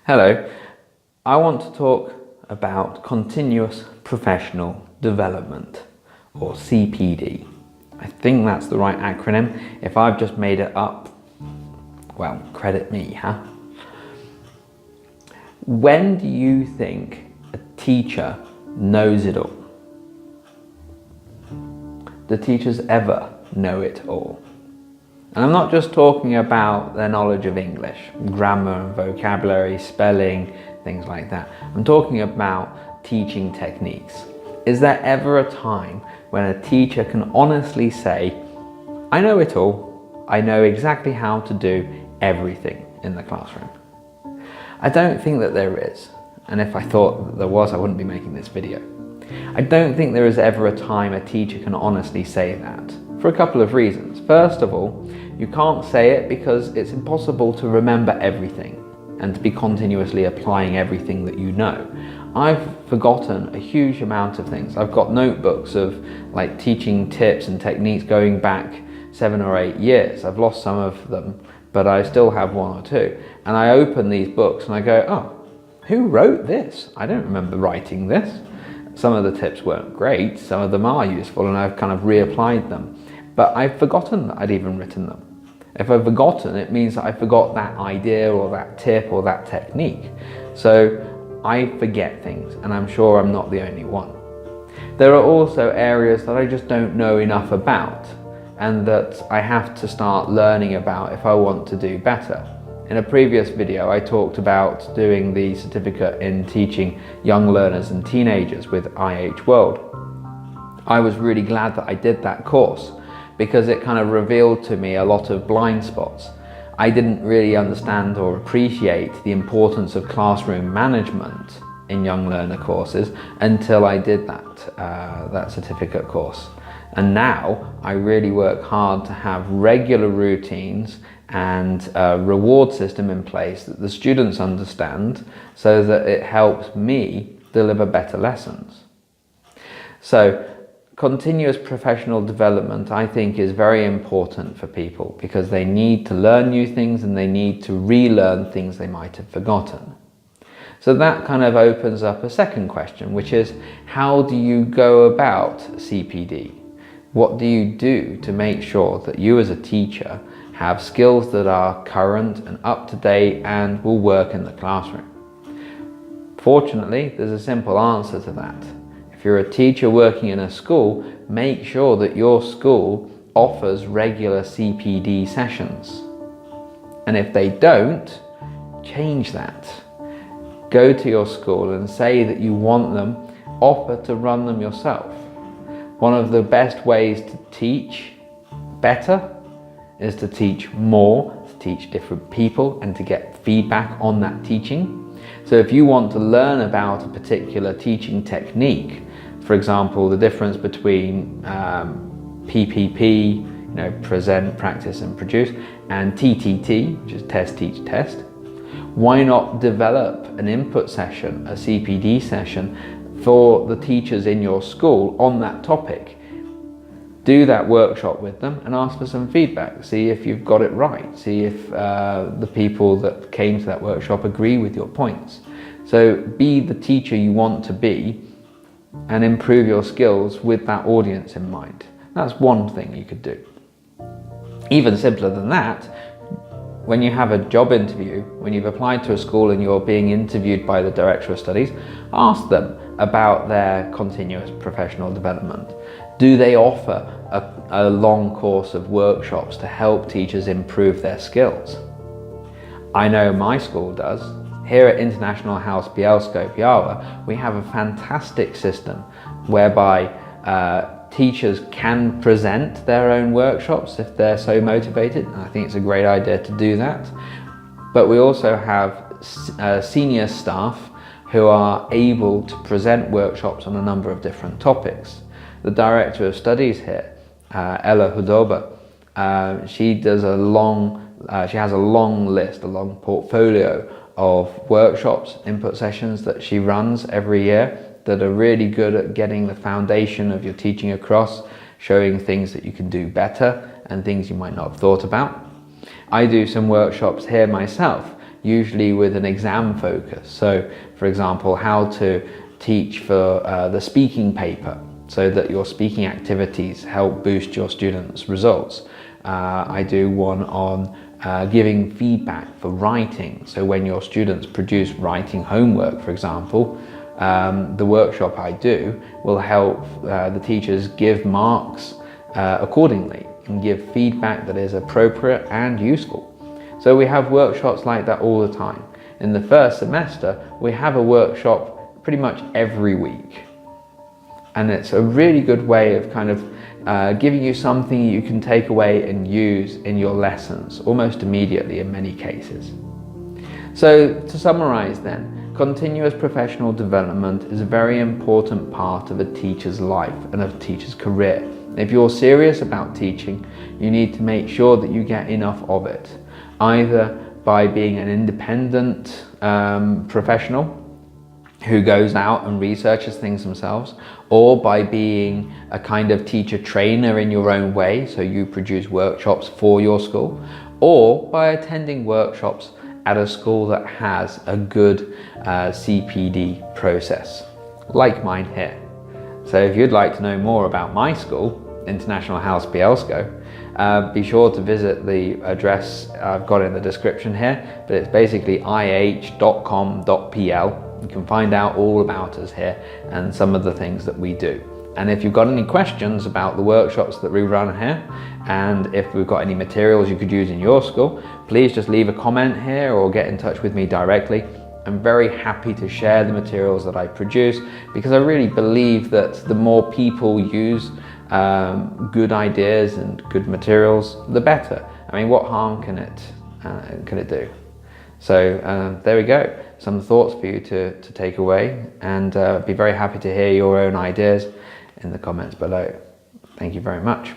Hello, I want to talk about continuous professional development, or CPD. I think that's the right acronym. If I've just made it up, well, credit me, huh? When do you think a teacher knows it all? Do teachers ever know it all? And I'm not just talking about their knowledge of English, grammar and vocabulary, spelling, things like that. I'm talking about teaching techniques. Is there ever a time when a teacher can honestly say, I know it all, I know exactly how to do everything in the classroom? I don't think that there is, and if I thought that there was, I wouldn't be making this video. I don't think there is ever a time a teacher can honestly say that, for a couple of reasons. First of all, you can't say it because it's impossible to remember everything and to be continuously applying everything that you know. I've forgotten a huge amount of things. I've got notebooks of like teaching tips and techniques going back 7 or 8 years. I've lost some of them, but I still have 1 or 2. And I open these books and I go, oh, who wrote this? I don't remember writing this. Some of the tips weren't great, some of them are useful, and I've kind of reapplied them. But I've forgotten that I'd even written them. If I've forgotten, it means that I forgot that idea or that tip or that technique. So I forget things, and I'm sure I'm not the only one. There are also areas that I just don't know enough about and that I have to start learning about if I want to do better. In a previous video, I talked about doing the certificate in teaching young learners and teenagers with IH World. I was really glad that I did that course because it kind of revealed to me a lot of blind spots. I didn't really understand or appreciate the importance of classroom management in young learner courses until I did that certificate course. And now I really work hard to have regular routines and a reward system in place that the students understand so that it helps me deliver better lessons. So continuous professional development, I think, is very important for people because they need to learn new things and they need to relearn things they might have forgotten. So that kind of opens up a second question, which is, how do you go about CPD? What do you do to make sure that you as a teacher have skills that are current and up to date and will work in the classroom? Fortunately, there's a simple answer to that. If you're a teacher working in a school, make sure that your school offers regular CPD sessions. And if they don't, change that. Go to your school and say that you want them, offer to run them yourself. One of the best ways to teach better is to teach more, to teach different people and to get feedback on that teaching. So if you want to learn about a particular teaching technique, for example, the difference between PPP, present, practice and produce, and TTT, which is test, teach, test, why not develop an input session, a CPD session for the teachers in your school on that topic? Do that workshop with them and ask for some feedback. See if you've got it right. See if the people that came to that workshop agree with your points. So be the teacher you want to be and improve your skills with that audience in mind. That's one thing you could do. Even simpler than that, when you have a job interview, when you've applied to a school and you're being interviewed by the Director of Studies, ask them about their continuous professional development. Do they offer a long course of workshops to help teachers improve their skills? I know my school does. Here at International House Bielsko-Biala, we have a fantastic system whereby teachers can present their own workshops if they're so motivated. And I think it's a great idea to do that. But we also have senior staff who are able to present workshops on a number of different topics. The Director of Studies here, Ella Hudoba, she has a long list, a long portfolio of workshops, input sessions that she runs every year that are really good at getting the foundation of your teaching across, showing things that you can do better and things you might not have thought about. I do some workshops here myself usually with an exam focus. So for example, how to teach for the speaking paper, so that your speaking activities help boost your students' results. I do one on giving feedback for writing. So when your students produce writing homework, for example, the workshop I do will help the teachers give marks accordingly and give feedback that is appropriate and useful. So we have workshops like that all the time. In the first semester, we have a workshop pretty much every week. And it's a really good way of kind of giving you something you can take away and use in your lessons almost immediately in many cases. So to summarize then, continuous professional development is a very important part of a teacher's life and a teacher's career. If you're serious about teaching, you need to make sure that you get enough of it, either by being an independent professional who goes out and researches things themselves, or by being a kind of teacher trainer in your own way, so you produce workshops for your school, or by attending workshops at a school that has a good CPD process, like mine here. So if you'd like to know more about my school, International House Bielsko, be sure to visit the address I've got in the description here, but it's basically ih.com.pl. You can find out all about us here and some of the things that we do. And if you've got any questions about the workshops that we run here, and if we've got any materials you could use in your school, please just leave a comment here or get in touch with me directly. I'm very happy to share the materials that I produce, because I really believe that the more people use good ideas and good materials, the better. I mean, what harm can it do? So there we go, some thoughts for you to take away, and be very happy to hear your own ideas in the comments below. Thank you very much.